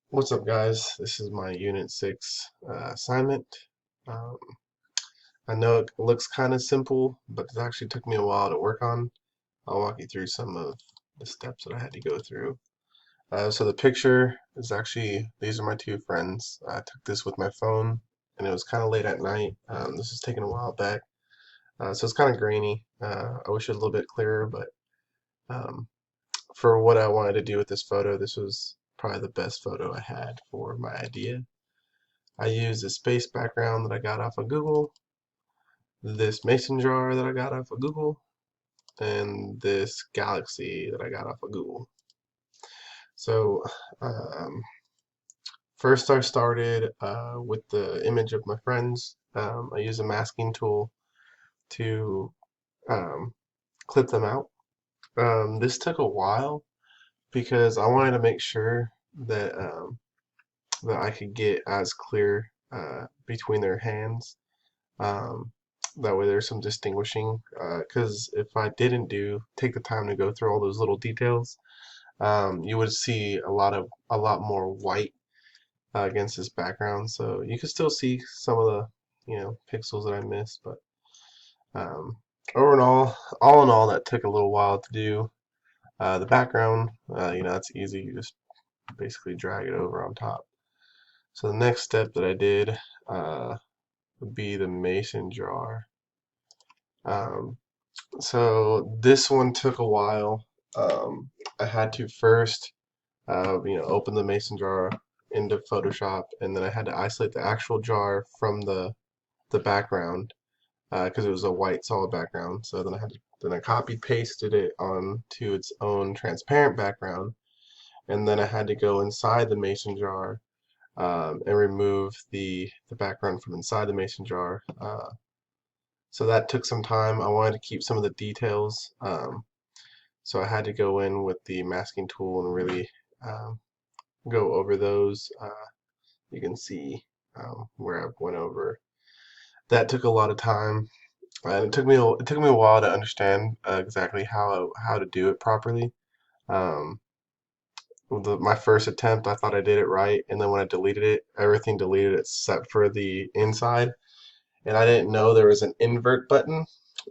What's up, guys? This is my Unit 6 assignment. Um, I know it looks kind of simple, but it actually took me a while to work on. I'll walk you through some of the steps that I had to go through. So the picture is actually, these are my two friends. I took this with my phone, and it was kind of late at night. This was taken a while back, so it's kind of grainy. I wish it was a little bit clearer, but um, for what I wanted to do with this photo, this was probably the best photo I had for my idea. I used a space background that I got off of Google, this mason jar that I got off of Google, and this galaxy that I got off of Google. So um, first I started with the image of my friends. I used a masking tool to um, clip them out. This took a while because I wanted to make sure that I could get as clear between their hands. Um, that way there's some distinguishing, because if I didn't take the time to go through all those little details, you would see a lot more white against this background. So you can still see some of the, pixels that I missed, but um, over and all in all, that took a little while to do. The background, that's easy. You just basically drag it over on top. So the next step that I did would be the mason jar. Um, So this one took a while. I had to first, open the mason jar into Photoshop, and then I had to isolate the actual jar from the background because it was a white solid background. So then I copy pasted it onto its own transparent background, and then I had to go inside the mason jar and remove the background from inside the mason jar. So that took some time. I wanted to keep some of the details. So I had to go in with the masking tool and really um, go over those. You can see where I went over. That took a lot of time, and it took me a while to understand exactly how to do it properly. Um, my first attempt, I thought I did it right, and then when I deleted it, everything deleted except for the inside, and I didn't know there was an invert button.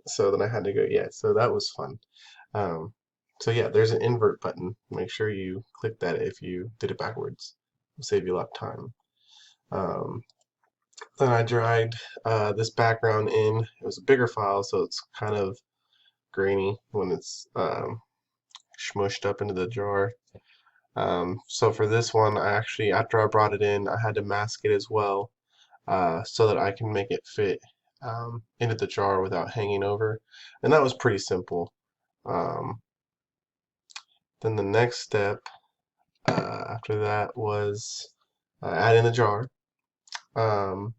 So then I had to go, yeah. So that was fun. Um, so yeah, there's an invert button. Make sure you click that if you did it backwards. It'll save you a lot of time. Um, then I dragged this background in. It was a bigger file, so it's kind of grainy when it's smushed up into the jar. So for this one, I actually, after I brought it in, I had to mask it as well so that I can make it fit into the jar without hanging over. And that was pretty simple. Um, then the next step after that was add in the jar. Um,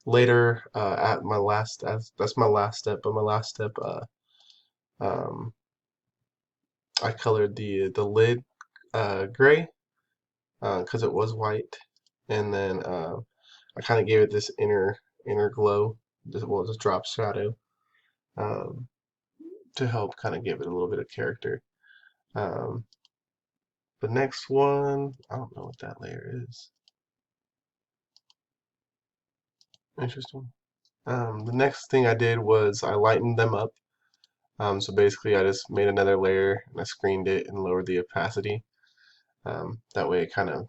later, at my last that's my last step. But my last step, um, I colored the lid gray because it was white, and then I kind of gave it this inner glow, this drop shadow, um, to help kind of give it a little bit of character. Um, the next one, I don't know what that layer is. Interesting. The next thing I did was I lightened them up. So basically, I just made another layer and I screened it and lowered the opacity. That way, it kind of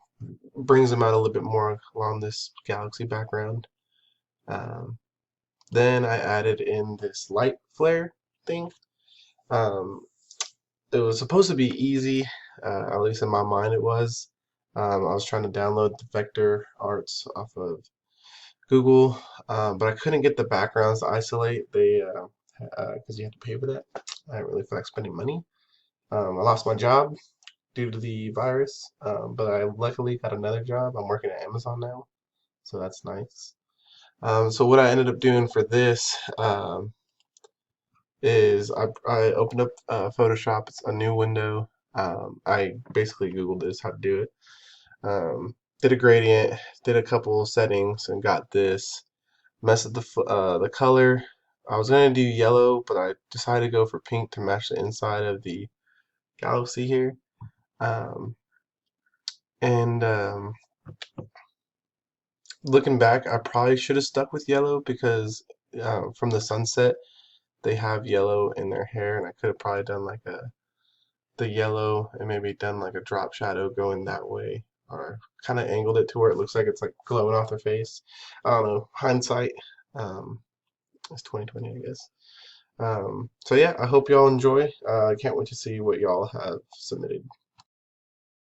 brings them out a little bit more along this galaxy background. Um, then I added in this light flare thing. Um, it was supposed to be easy, at least in my mind it was. I was trying to download the vector arts off of Google, but I couldn't get the backgrounds to isolate. Because you have to pay for that. I didn't really feel like spending money. I lost my job due to the virus, but I luckily got another job. I'm working at Amazon now, so that's nice. So what I ended up doing for this is I opened up Photoshop. It's a new window. I basically Googled this how to do it. Did a gradient, did a couple settings, and got this. Messed with the color. I was gonna do yellow, but I decided to go for pink to match the inside of the galaxy here. Um, and looking back, I probably should have stuck with yellow because from the sunset they have yellow in their hair, and I could have probably done like the yellow and maybe done like a drop shadow going that way, or kind of angled it to where it looks like it's like glowing off their face. I don't know. Hindsight, um, it's 2020, I guess. So yeah, I hope y'all enjoy. I can't wait to see what y'all have submitted.